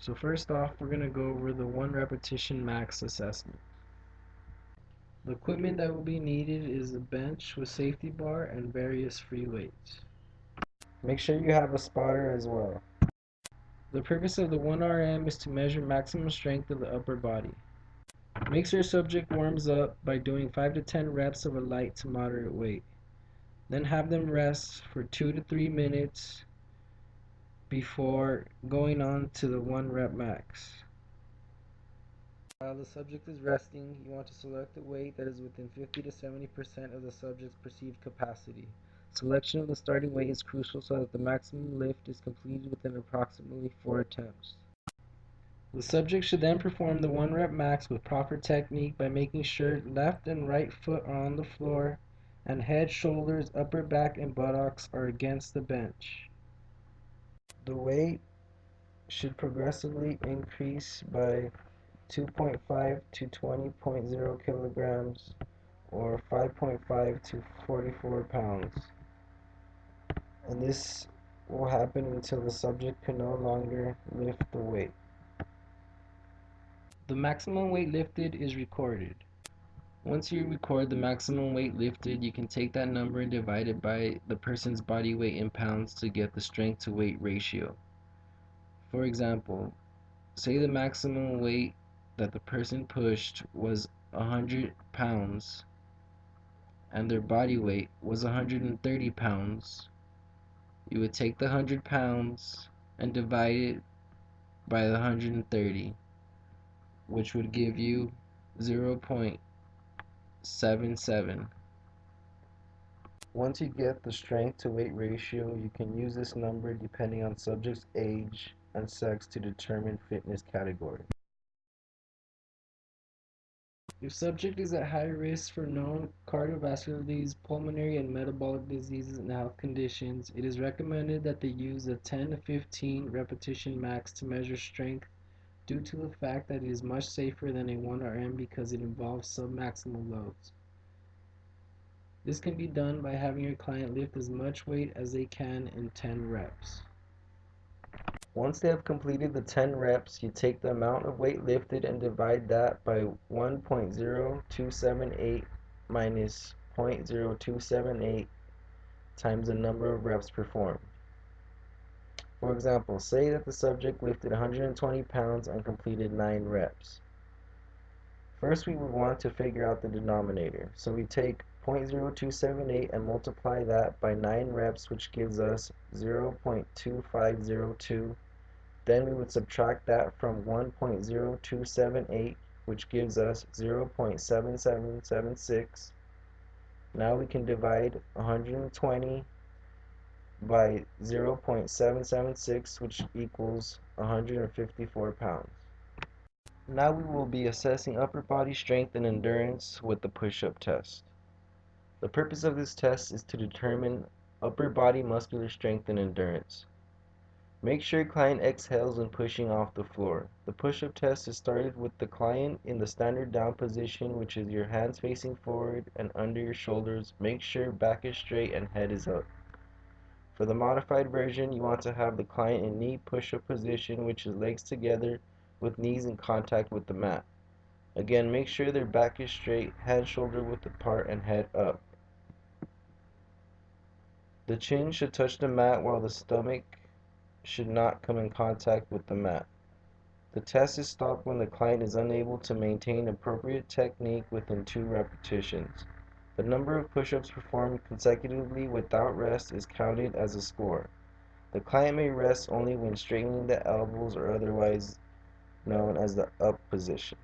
So first off, we're going to go over the 1 repetition max assessment. The equipment that will be needed is a bench with safety bar and various free weights. Make sure you have a spotter as well. The purpose of the 1RM is to measure maximum strength of the upper body. Make sure your subject warms up by doing 5 to 10 reps of a light to moderate weight. Then have them rest for 2 to 3 minutes before going on to the 1 rep max. While the subject is resting, you want to select a weight that is within 50 to 70% of the subject's perceived capacity. Selection of the starting weight is crucial so that the maximum lift is completed within approximately 4 attempts. The subject should then perform the 1 rep max with proper technique by making sure left and right foot are on the floor and head, shoulders, upper back, and buttocks are against the bench. The weight should progressively increase by 2.5 to 20.0 kilograms or 5.5 to 44 pounds. And this will happen until the subject can no longer lift the weight. The maximum weight lifted is recorded. Once you record the maximum weight lifted, you can take that number and divide it by the person's body weight in pounds to get the strength to weight ratio. For example, say the maximum weight that the person pushed was 100 pounds and their body weight was 130 pounds. You would take the 100 pounds and divide it by the 130, which would give you 0.77. Once you get the strength to weight ratio, you can use this number depending on subject's age and sex to determine fitness category. If subject is at high risk for known cardiovascular disease, pulmonary and metabolic diseases and health conditions, it is recommended that they use a 10 to 15 repetition max to measure strength due to the fact that it is much safer than a 1RM because it involves submaximal loads. This can be done by having your client lift as much weight as they can in 10 reps. Once they have completed the 10 reps, you take the amount of weight lifted and divide that by 1.0278 minus 0.0278 times the number of reps performed. For example, say that the subject lifted 120 pounds and completed 9 reps. First, we would want to figure out the denominator. So we take 0.0278 and multiply that by 9 reps, which gives us 0.2502. Then we would subtract that from 1.0278, which gives us 0.7776. Now we can divide 120 by 0.776, which equals 154 pounds. Now we will be assessing upper body strength and endurance with the push-up test. The purpose of this test is to determine upper body muscular strength and endurance. Make sure your client exhales when pushing off the floor. The push-up test is started with the client in the standard down position, which is your hands facing forward and under your shoulders. Make sure back is straight and head is up. For the modified version, you want to have the client in knee push-up position, which is legs together with knees in contact with the mat. Again, make sure their back is straight, head shoulder width apart, and head up. The chin should touch the mat while the stomach should not come in contact with the mat. The test is stopped when the client is unable to maintain appropriate technique within 2 repetitions. The number of push-ups performed consecutively without rest is counted as a score. The client may rest only when straightening the elbows or otherwise known as the up position.